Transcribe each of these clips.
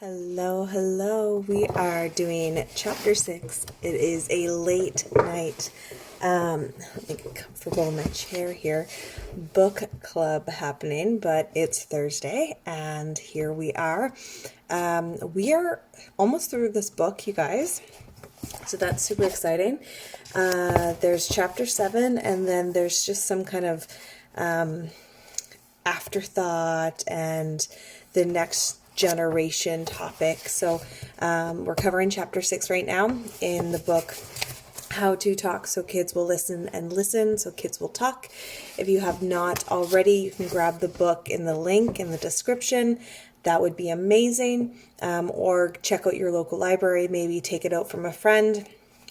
Hello, hello. We are doing chapter 6. It is a late night, let me get comfortable in my chair here, book club happening, but it's Thursday, and here we are. We are almost through this book, you guys, so that's super exciting. There's chapter 7, and then there's just some kind of afterthought and the next generation topic. So we're covering chapter 6 right now in the book How to Talk So Kids Will Listen and Listen So Kids Will Talk. If you have not already, you can grab the book in the link in the description. That would be amazing. Or check out your local library, maybe take it out from a friend.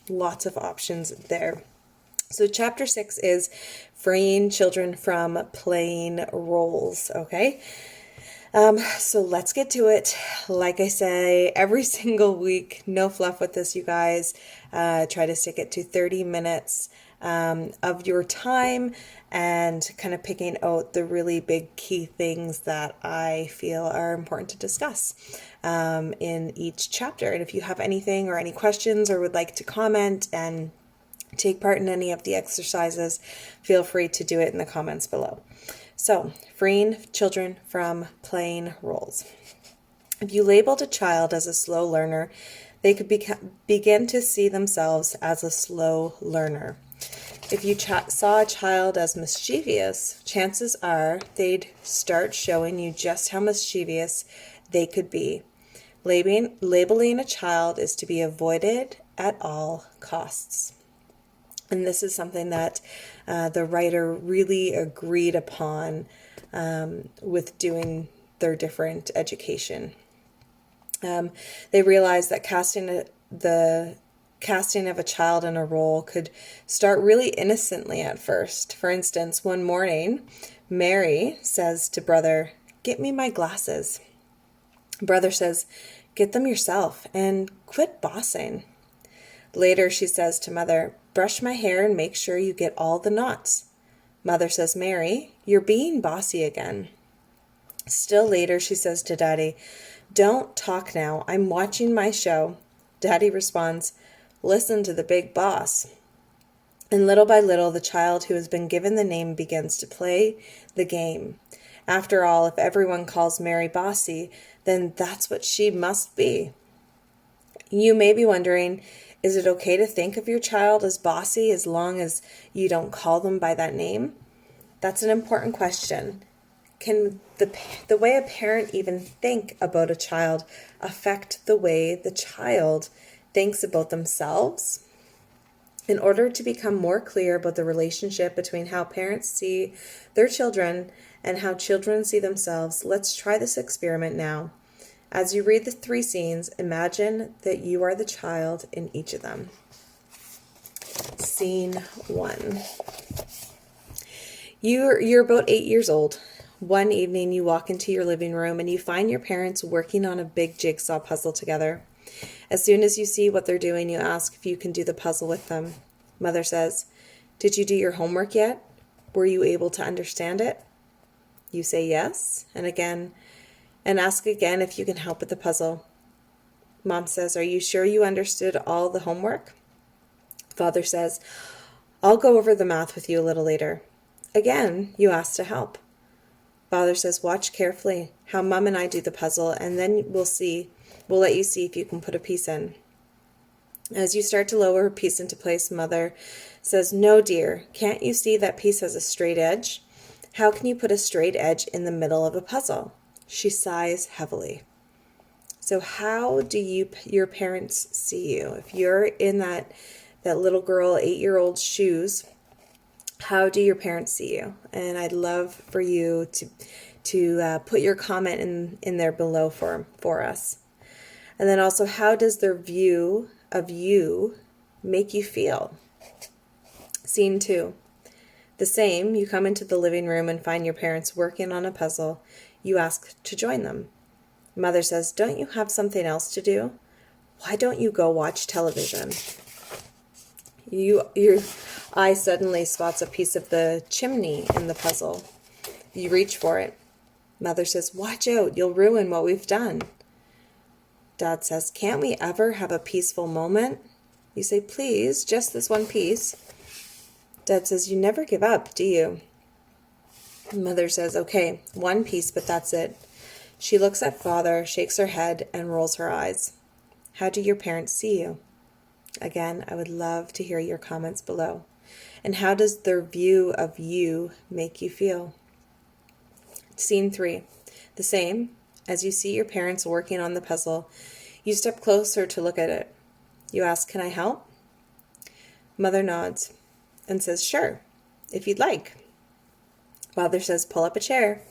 Lots of options there. So chapter 6 is freeing children from playing roles, okay? So let's get to it. Like I say, every single week, no fluff with this, you guys. Try to stick it to 30 minutes of your time and kind of picking out the really big key things that I feel are important to discuss in each chapter. And if you have anything or any questions or would like to comment and take part in any of the exercises, feel free to do it in the comments below. So, freeing children from playing roles. If you labeled a child as a slow learner, they could begin to see themselves as a slow learner. If you saw a child as mischievous, chances are they'd start showing you just how mischievous they could be. Labeling a child is to be avoided at all costs. And this is something that the writer really agreed upon with doing their different education. They realized that the casting of a child in a role could start really innocently at first. For instance, one morning, Mary says to brother, "Get me my glasses." Brother says, "Get them yourself and quit bossing." Later, she says to mother, "Brush my hair and make sure you get all the knots." Mother says, "Mary, you're being bossy again." Still later, she says to Daddy, "Don't talk now. I'm watching my show." Daddy responds, "Listen to the big boss." And little by little, the child who has been given the name begins to play the game. After all, if everyone calls Mary bossy, then that's what she must be. You may be wondering, is it okay to think of your child as bossy as long as you don't call them by that name? That's an important question. Can the way a parent even think about a child affect the way the child thinks about themselves? In order to become more clear about the relationship between how parents see their children and how children see themselves, let's try this experiment now. As you read the 3 scenes, imagine that you are the child in each of them. Scene 1. You're about 8 years old. One evening you walk into your living room and you find your parents working on a big jigsaw puzzle together. As soon as you see what they're doing, you ask if you can do the puzzle with them. Mother says, "Did you do your homework yet? Were you able to understand it?" You say yes, and ask again if you can help with the puzzle. Mom says, "Are you sure you understood all the homework?" Father says, "I'll go over the math with you a little later." Again, you ask to help. Father says, "Watch carefully how Mom and I do the puzzle, and then we'll let you see if you can put a piece in." As you start to lower a piece into place, Mother says, "No, dear, can't you see that piece has a straight edge? How can you put a straight edge in the middle of a puzzle?" She sighs heavily. So how do your parents see you? If you're in that little girl, 8-year-old shoes, how do your parents see you? And I'd love for you to put your comment in there below for us. And then also, how does their view of you make you feel? Scene 2. The same, you come into the living room and find your parents working on a puzzle. You ask to join them. Mother says, "Don't you have something else to do? Why don't you go watch television?" Your eye suddenly spots a piece of the chimney in the puzzle. You reach for it. Mother says, "Watch out, you'll ruin what we've done." Dad says, can't we ever have a peaceful moment? You say, please, just this one piece. Dad says, you never give up, do you? Mother says, okay, one piece, but that's it. She looks at Father, shakes her head, and rolls her eyes. How do your parents see you? Again, I would love to hear your comments below. And how does their view of you make you feel? Scene 3. The same. As you see your parents working on the puzzle, you step closer to look at it. You ask, can I help? Mother nods and says, sure, if you'd like. Father says, pull up a chair.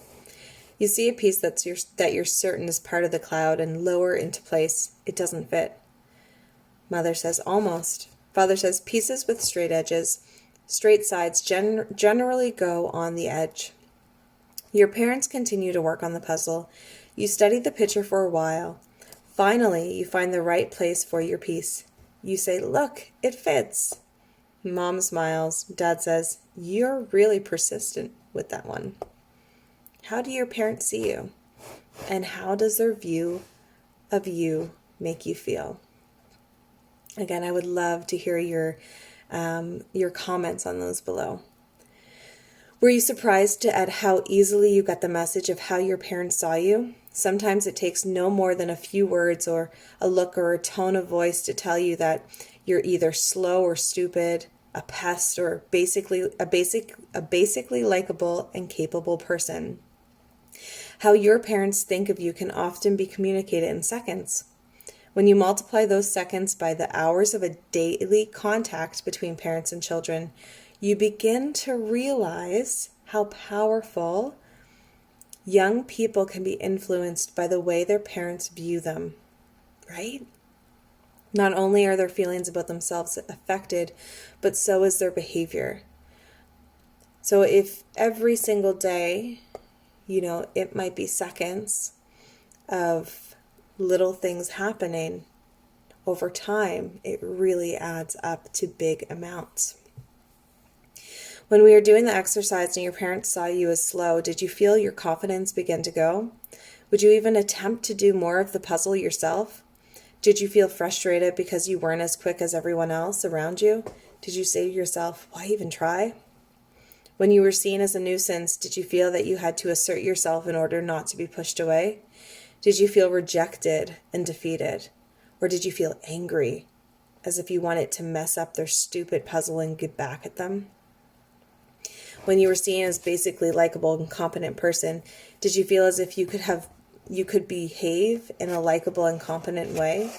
You see a piece that you're certain is part of the cloud and lower into place. It doesn't fit. Mother says, almost. Father says, pieces with straight edges. Straight sides generally go on the edge. Your parents continue to work on the puzzle. You study the picture for a while. Finally, you find the right place for your piece. You say, look, it fits. Mom smiles. Dad says, you're really persistent with that one. How do your parents see you? And how does their view of you make you feel? Again, I would love to hear your comments on those below. Were you surprised at how easily you got the message of how your parents saw you? Sometimes it takes no more than a few words or a look or a tone of voice to tell you that you're either slow or stupid, a pest, or basically likable and capable person. How your parents think of you can often be communicated in seconds. When you multiply those seconds by the hours of a daily contact between parents and children, you begin to realize how powerful young people can be influenced by the way their parents view them, right? Not only are their feelings about themselves affected, but so is their behavior. So if every single day, it might be seconds of little things happening, over time, it really adds up to big amounts. When we were doing the exercise and your parents saw you as slow, did you feel your confidence begin to go? Would you even attempt to do more of the puzzle yourself? Did you feel frustrated because you weren't as quick as everyone else around you? Did you say to yourself, why even try? When you were seen as a nuisance, did you feel that you had to assert yourself in order not to be pushed away? Did you feel rejected and defeated? Or did you feel angry, as if you wanted to mess up their stupid puzzle and get back at them? When you were seen as basically likable and competent person, did you feel as if you could behave in a likable and competent way?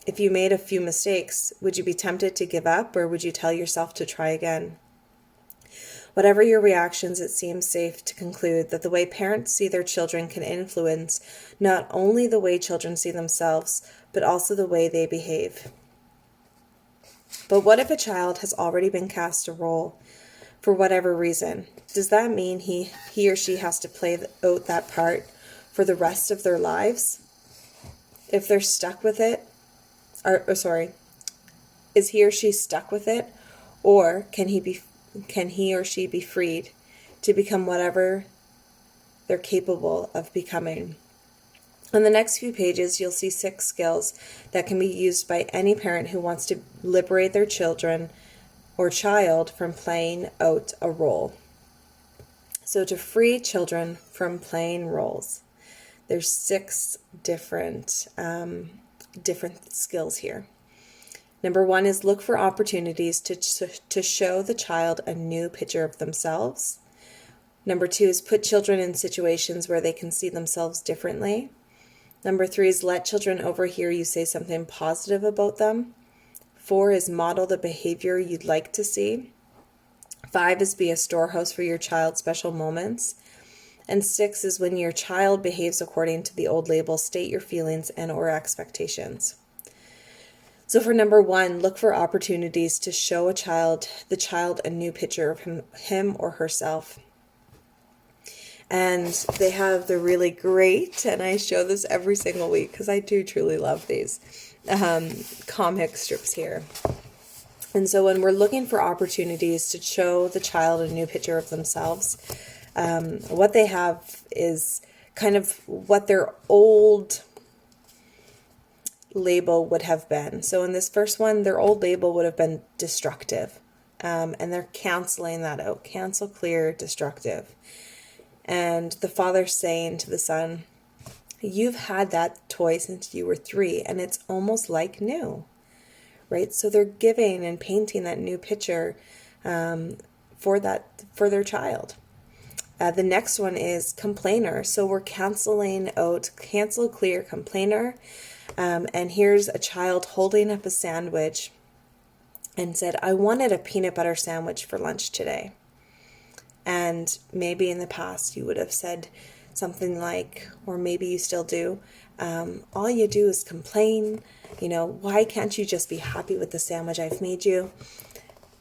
If you made a few mistakes, would you be tempted to give up, or would you tell yourself to try again? Whatever your reactions, it seems safe to conclude that the way parents see their children can influence not only the way children see themselves, but also the way they behave. But what if a child has already been cast a role for whatever reason? Does that mean he or she has to play out that part for the rest of their lives? If they're stuck with it, is he or she stuck with it? Or can he or she be freed to become whatever they're capable of becoming? On the next few pages, you'll see 6 skills that can be used by any parent who wants to liberate their children or child from playing out a role. So to free children from playing roles, there's 6 different skills here. Number 1 is look for opportunities to show the child a new picture of themselves. Number 2 is put children in situations where they can see themselves differently. Number 3 is let children overhear you say something positive about them. 4 is model the behavior you'd like to see. 5 is be a storehouse for your child's special moments. And 6 is when your child behaves according to the old label, state your feelings and or expectations. So for number 1, look for opportunities to show the child a new picture of him or herself. And they have the really great, and I show this every single week because I do truly love these, comic strips here. And so when we're looking for opportunities to show the child a new picture of themselves, what they have is kind of what their old label would have been. So in this first one, their old label would have been destructive. And they're canceling that out. Cancel, clear, destructive. And the father's saying to the son, you've had that toy since you were 3, and it's almost like new, right? So they're giving and painting that new picture for their child. The next one is complainer. So we're canceling out, cancel, clear, complainer. And here's a child holding up a sandwich and said, I wanted a peanut butter sandwich for lunch today. And maybe in the past you would have said something like, or maybe you still do, all you do is complain. Why can't you just be happy with the sandwich I've made you?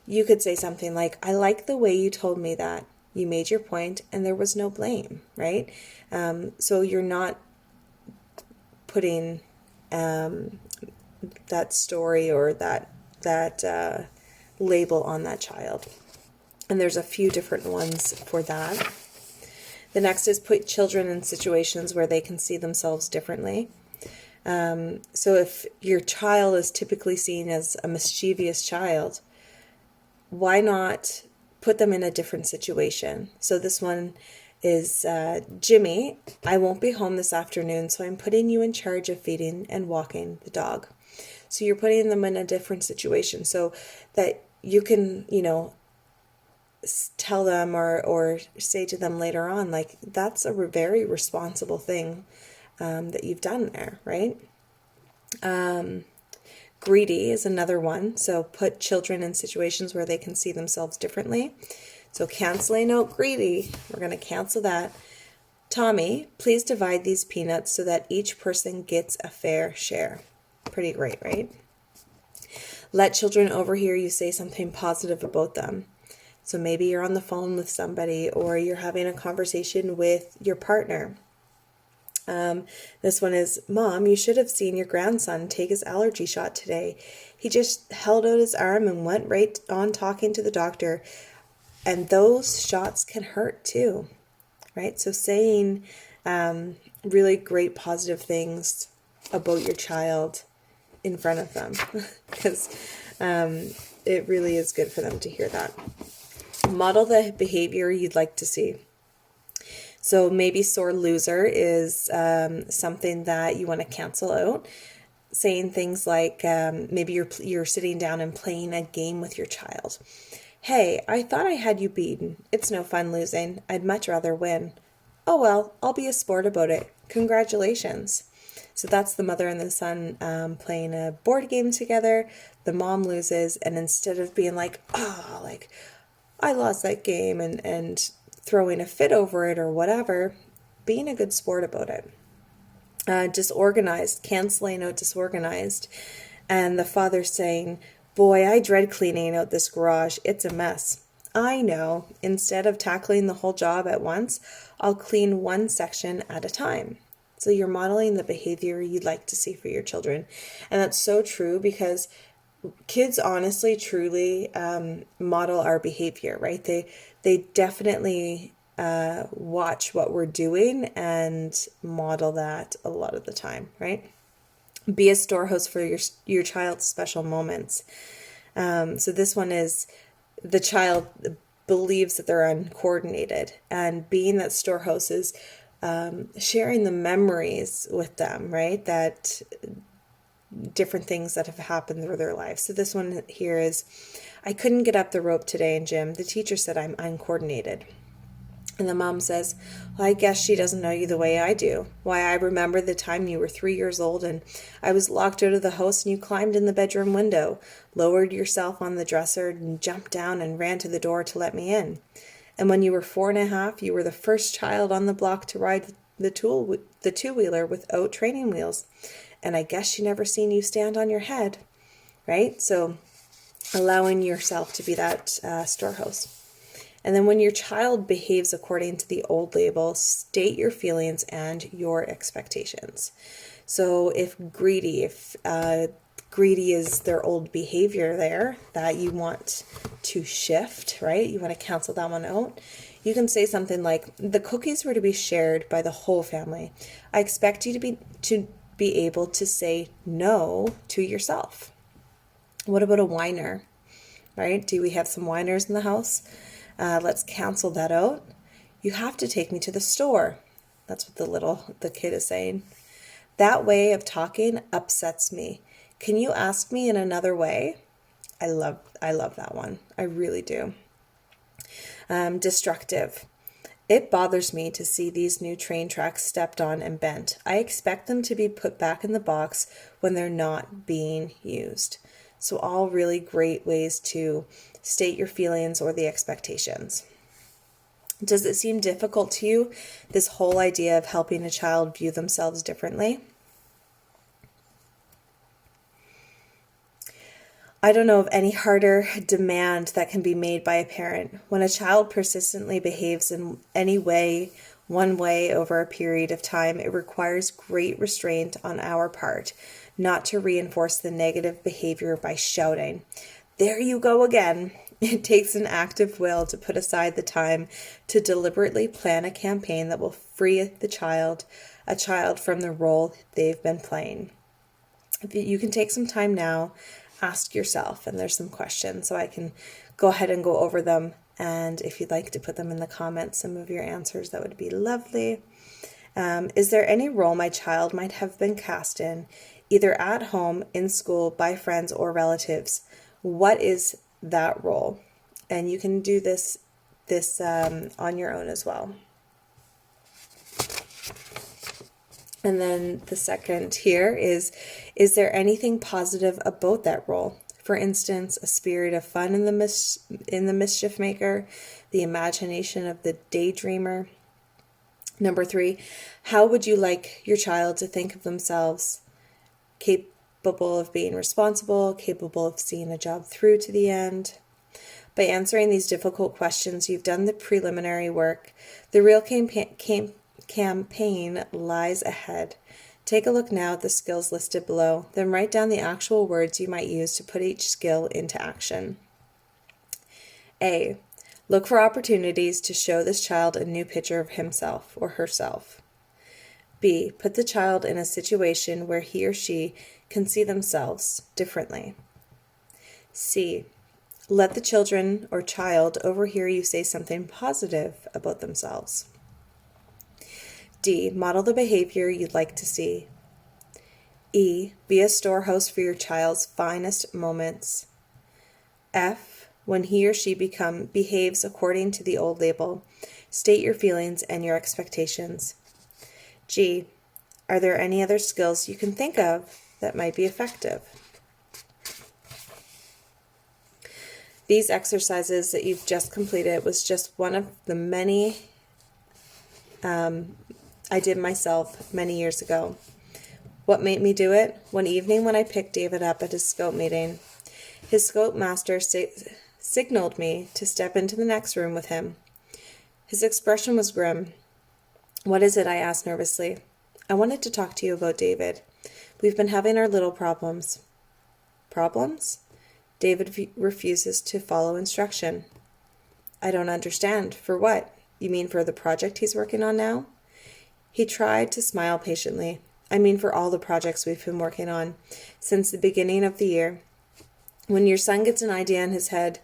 You could say something like, I like the way you told me that. You made your point and there was no blame, right? So you're not putting that story or that label on that child. And there's a few different ones for that. The next is put children in situations where they can see themselves differently. So if your child is typically seen as a mischievous child, why not put them in a different situation? So this one is, Jimmy, I won't be home this afternoon, so I'm putting you in charge of feeding and walking the dog. So you're putting them in a different situation so that you can, tell them or say to them later on, like, that's a very responsible thing that you've done there, right? Greedy is another one. So put children in situations where they can see themselves differently. So canceling out greedy, we're going to cancel that. Tommy, please divide these peanuts so that each person gets a fair share. Pretty great, right? Let children overhear you say something positive about them. So maybe you're on the phone with somebody or you're having a conversation with your partner. This one is, Mom, you should have seen your grandson take his allergy shot today. He just held out his arm and went right on talking to the doctor. And those shots can hurt too, right? So saying really great positive things about your child in front of them, because it really is good for them to hear that. Model the behavior you'd like to see. So maybe sore loser is something that you want to cancel out. Saying things like maybe you're sitting down and playing a game with your child. Hey, I thought I had you beaten. It's no fun losing. I'd much rather win. Oh well, I'll be a sport about it. Congratulations. So that's the mother and the son playing a board game together. The mom loses, and instead of being like, I lost that game and throwing a fit over it or whatever, being a good sport about it. Disorganized, canceling out disorganized. And the father saying, boy, I dread cleaning out this garage. It's a mess. I know. Instead of tackling the whole job at once, I'll clean one section at a time. So you're modeling the behavior you'd like to see for your children. And that's so true because kids honestly, truly model our behavior, right? They definitely watch what we're doing and model that a lot of the time, right? Be a storehouse for your child's special moments. So this one is the child believes that they're uncoordinated, and being that storehouse is sharing the memories with them, right? That different things that have happened through their lives. So this one here is, I couldn't get up the rope today in gym. The teacher said I'm uncoordinated. And the mom says, well, I guess she doesn't know you the way I do. Why, I remember the time you were 3 years old and I was locked out of the house and you climbed in the bedroom window, lowered yourself on the dresser and jumped down and ran to the door to let me in. And when you were 4.5, you were the first child on the block to ride the two-wheeler without training wheels. And I guess she never seen you stand on your head, right? So allowing yourself to be that storehouse. And then when your child behaves according to the old label, state your feelings and your expectations. So if greedy is their old behavior there that you want to shift, right? You want to cancel that one out. You can say something like, the cookies were to be shared by the whole family. I expect you to be able to say no to yourself. What about a whiner, right? Do we have some whiners in the house? Let's cancel that out. You have to take me to the store. That's what the kid is saying. That way of talking upsets me. Can you ask me in another way? I love that one. I really do. Destructive. It bothers me to see these new train tracks stepped on and bent. I expect them to be put back in the box when they're not being used. So all really great ways to state your feelings or the expectations. Does it seem difficult to you, this whole idea of helping a child view themselves differently? I don't know of any harder demand that can be made by a parent. When a child persistently behaves in any way, one way over a period of time, it requires great restraint on our part, not to reinforce the negative behavior by shouting, "There you go again." It takes an active will to put aside the time to deliberately plan a campaign that will free a child from the role they've been playing. You can take some time now, ask yourself, and there's some questions, so I can go ahead and go over them. And if you'd like to put them in the comments, some of your answers, that would be lovely. Is there any role my child might have been cast in, either at home, in school, by friends or relatives? What is that role? And you can do this on your own as well. And then the second here is there anything positive about that role? For instance, a spirit of fun in the mischief maker, the imagination of the daydreamer. Number 3, how would you like your child to think of themselves? Capable of being responsible, capable of seeing a job through to the end. By answering these difficult questions, you've done the preliminary work. The real campaign lies ahead. Take a look now at the skills listed below, then write down the actual words you might use to put each skill into action. A. Look for opportunities to show this child a new picture of himself or herself. B. Put the child in a situation where he or she can see themselves differently. C. Let the children or child overhear you say something positive about themselves. D. Model the behavior you'd like to see. E. Be a storehouse for your child's finest moments. F. When he or she behaves according to the old label, state your feelings and your expectations. G. Are there any other skills you can think of that might be effective? These exercises that you've just completed was just one of the many I did myself many years ago. What made me do it? One evening when I picked David up at his scout meeting, his scout master signaled me to step into the next room with him. His expression was grim. "What is it?" I asked nervously. "I wanted to talk to you about David. We've been having our little problems." "Problems?" David refuses to follow instruction. "I don't understand. For what? You mean for the project he's working on now?" He tried to smile patiently. "I mean for all the projects we've been working on since the beginning of the year. When your son gets an idea in his head,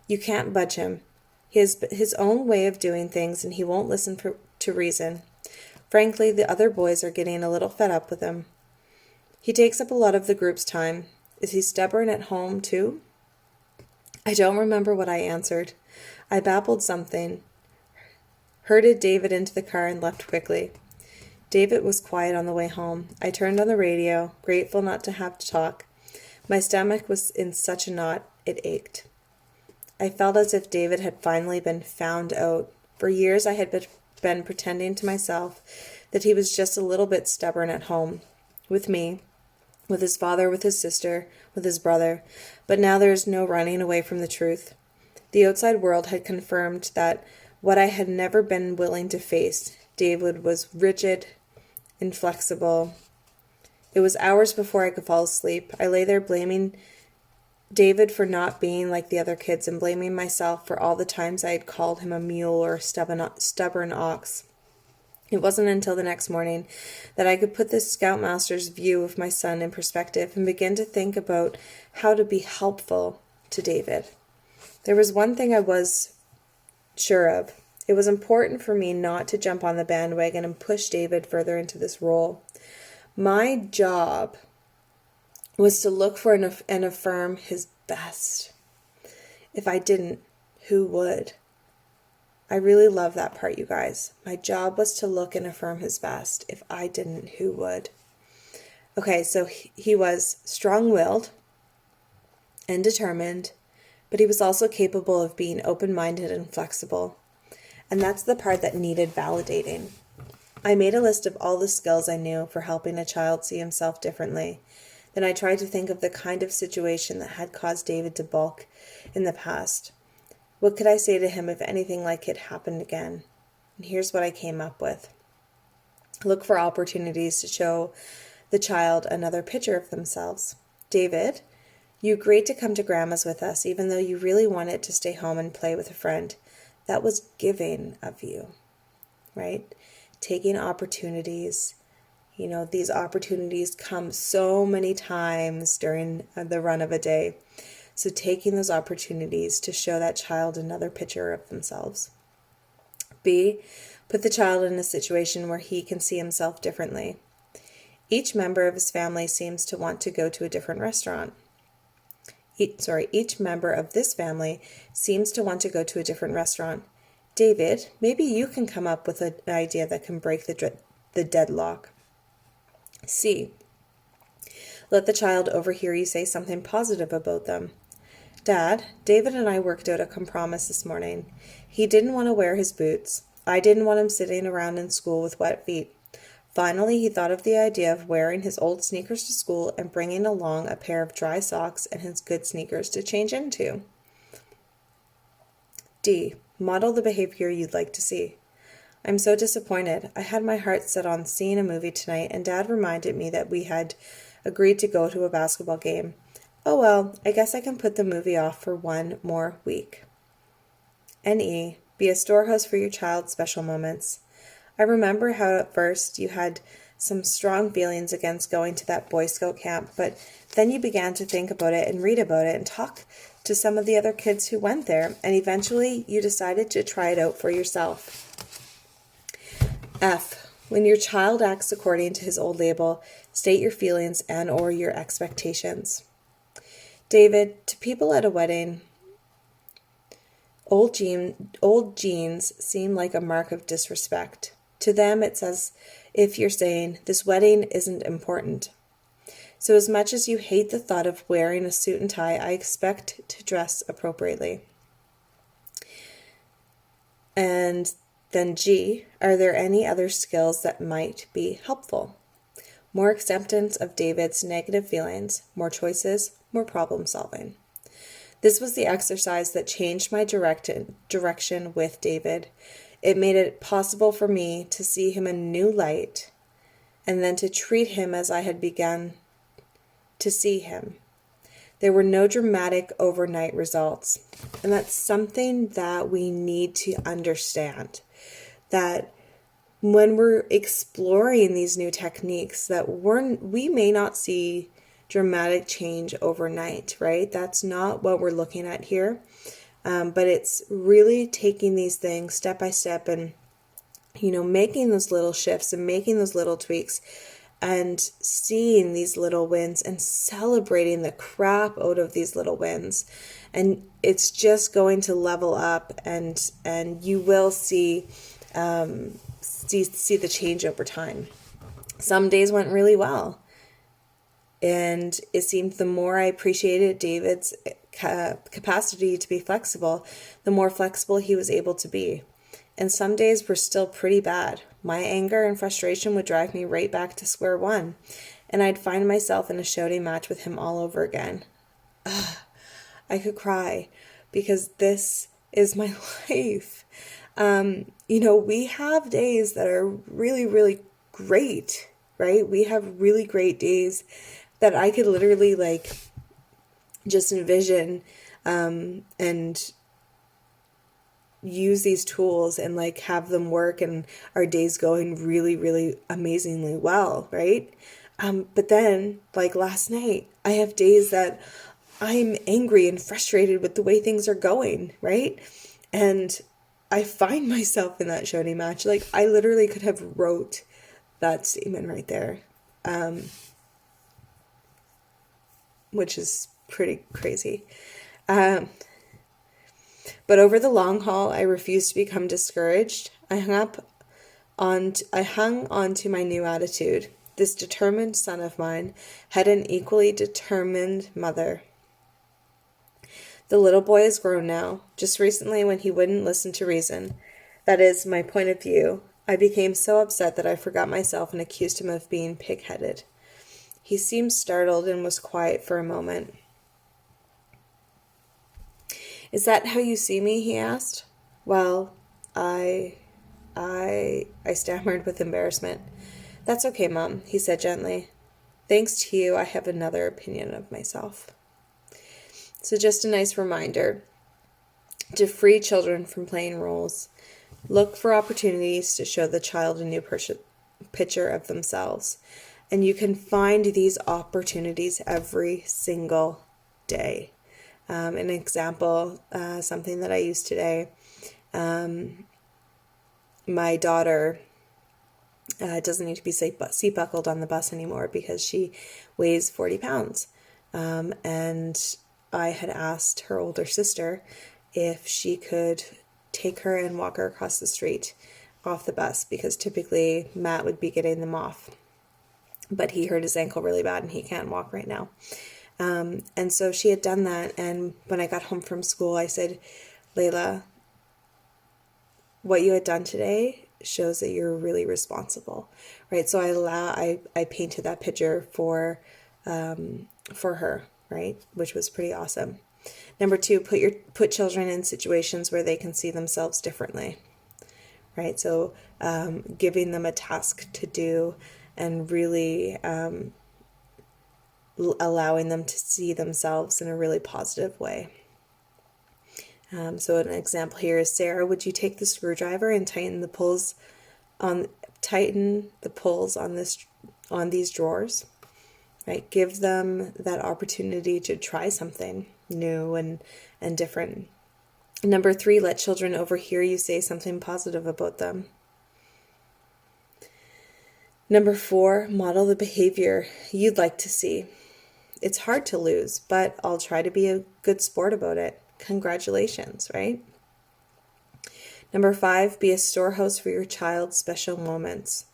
you can't budge him. He has his own way of doing things and he won't listen to reason. Frankly, the other boys are getting a little fed up with him. He takes up a lot of the group's time. Is he stubborn at home too?" I don't remember what I answered. I babbled something, herded David into the car and left quickly. David was quiet on the way home. I turned on the radio, grateful not to have to talk. My stomach was in such a knot, it ached. I felt as if David had finally been found out. For years I had been pretending to myself that he was just a little bit stubborn at home, with me, with his father, with his sister, with his brother. But now there is no running away from the truth. The outside world had confirmed that what I had never been willing to face. David was rigid, inflexible. It was hours before I could fall asleep. I lay there blaming David for not being like the other kids and blaming myself for all the times I had called him a mule or a stubborn ox. It wasn't until the next morning that I could put the Scoutmaster's view of my son in perspective and begin to think about how to be helpful to David. There was one thing I was sure of. It was important for me not to jump on the bandwagon and push David further into this role. My job was to look for and affirm his best. If I didn't, who would? I really love that part, you guys. My job was to look and affirm his best. If I didn't, who would? Okay, so he was strong-willed and determined, but he was also capable of being open-minded and flexible. And that's the part that needed validating. I made a list of all the skills I knew for helping a child see himself differently. Then I tried to think of the kind of situation that had caused David to balk in the past. What could I say to him if anything like it happened again? And here's what I came up with. Look for opportunities to show the child another picture of themselves. David, you agreed to come to Grandma's with us, even though you really wanted to stay home and play with a friend. That was giving of you, right? Taking opportunities. You know, these opportunities come so many times during the run of a day. So taking those opportunities to show that child another picture of themselves. B, put the child in a situation where he can see himself differently. Each member of his family seems to want to go to a different restaurant. Each member of this family seems to want to go to a different restaurant. David, maybe you can come up with an idea that can break the deadlock. C, let the child overhear you say something positive about them. Dad, David and I worked out a compromise this morning. He didn't want to wear his boots. I didn't want him sitting around in school with wet feet. Finally, he thought of the idea of wearing his old sneakers to school and bringing along a pair of dry socks and his good sneakers to change into. D, model the behavior you'd like to see. I'm so disappointed. I had my heart set on seeing a movie tonight, and Dad reminded me that we had agreed to go to a basketball game. Oh well, I guess I can put the movie off for one more week. And E, be a storehouse for your child's special moments. I remember how at first you had some strong feelings against going to that Boy Scout camp, but then you began to think about it and read about it and talk to some of the other kids who went there, and eventually you decided to try it out for yourself. F, when your child acts according to his old label, state your feelings and or your expectations. David, to people at a wedding, old jeans seem like a mark of disrespect. To them, it's as if you're saying, this wedding isn't important. So as much as you hate the thought of wearing a suit and tie, I expect to dress appropriately. And then G, are there any other skills that might be helpful? More acceptance of David's negative feelings, more choices, more problem solving. This was the exercise that changed my direction with David. It made it possible for me to see him in a new light and then to treat him as I had begun to see him. There were no dramatic overnight results. And that's something that we need to understand. That when we're exploring these new techniques, that we may not see dramatic change overnight, right? That's not what we're looking at here. But it's really taking these things step by step and, making those little shifts and making those little tweaks and seeing these little wins and celebrating the crap out of these little wins. And it's just going to level up and you will see the change over time. Some days went really well. And it seemed the more I appreciated David's capacity to be flexible, the more flexible he was able to be. And some days were still pretty bad. My anger and frustration would drive me right back to square one. And I'd find myself in a shouting match with him all over again. I could cry because this is my life. We have days that are really, really great, right? We have really great days that I could literally just envision and use these tools and like have them work and our days going really, really amazingly well, right? But then, like last night, I have days that I'm angry and frustrated with the way things are going, right? And I find myself in that shouting match. Like I literally could have wrote that statement right there, which is pretty crazy. But over the long haul, I refused to become discouraged. I hung on to my new attitude. This determined son of mine had an equally determined mother. The little boy is grown now. Just recently, when he wouldn't listen to reason, that is, my point of view, I became so upset that I forgot myself and accused him of being pig-headed. He seemed startled and was quiet for a moment. Is that how you see me? He asked. Well, I stammered with embarrassment. That's okay, Mom, he said gently. Thanks to you, I have another opinion of myself. So just a nice reminder to free children from playing roles. Look for opportunities to show the child a new picture of themselves. And you can find these opportunities every single day. An example, something that I used today, my daughter doesn't need to be seat buckled on the bus anymore because she weighs 40 pounds. And I had asked her older sister if she could take her and walk her across the street off the bus, because typically Matt would be getting them off. But he hurt his ankle really bad and he can't walk right now. And so she had done that. And when I got home from school, I said, Layla, what you had done today shows that you're really responsible, right? So I painted that picture for her, right? Which was pretty awesome. Number 2, put children in situations where they can see themselves differently, right? So giving them a task to do and really allowing them to see themselves in a really positive way. So an example here is, Sarah, would you take the screwdriver and tighten the pulls on these drawers? Right? Give them that opportunity to try something new and different. Number 3, let children overhear you say something positive about them. Number 4, model the behavior you'd like to see. It's hard to lose, but I'll try to be a good sport about it. Congratulations, right? Number 5, be a storehouse for your child's special moments.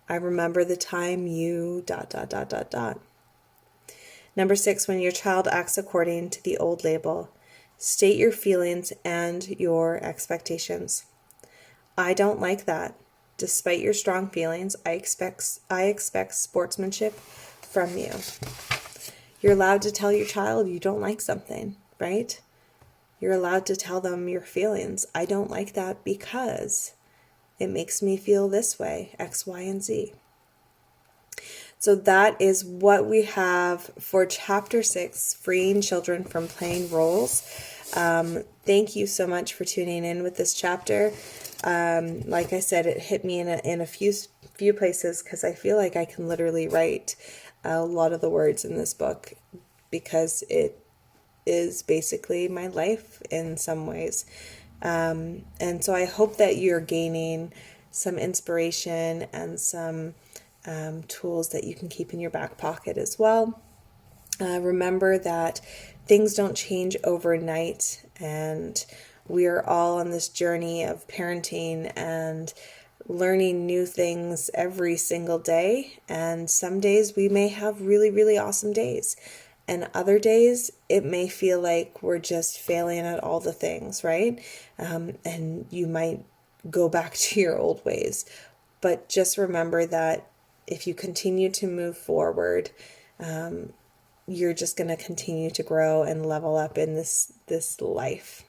I remember the time you ... Number 6, when your child acts according to the old label, state your feelings and your expectations. I don't like that. Despite your strong feelings, I expect sportsmanship from you. You're allowed to tell your child you don't like something, right? You're allowed to tell them your feelings. I don't like that because it makes me feel this way, X, Y, and Z. So that is what we have for Chapter 6, Freeing Children from Playing Roles. Thank you so much for tuning in with this chapter. Like I said, it hit me in a few places because I feel like I can literally write a lot of the words in this book because it is basically my life in some ways. And so I hope that you're gaining some inspiration and some tools that you can keep in your back pocket as well. Remember that things don't change overnight, and we are all on this journey of parenting and learning new things every single day. And some days we may have really, really awesome days. And other days, it may feel like we're just failing at all the things, right? And you might go back to your old ways. But just remember that if you continue to move forward, you're just going to continue to grow and level up in this life.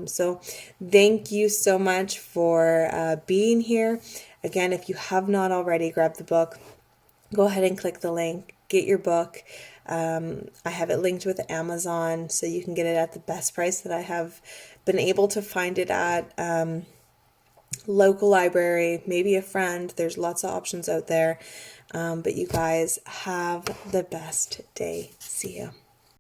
So thank you so much for being here. Again, if you have not already grabbed the book, go ahead and click the link get your book. I have it linked with Amazon, so you can get it at the best price that I have been able to find it at. Local library, maybe a friend. There's lots of options out there. But you guys have the best day. See you.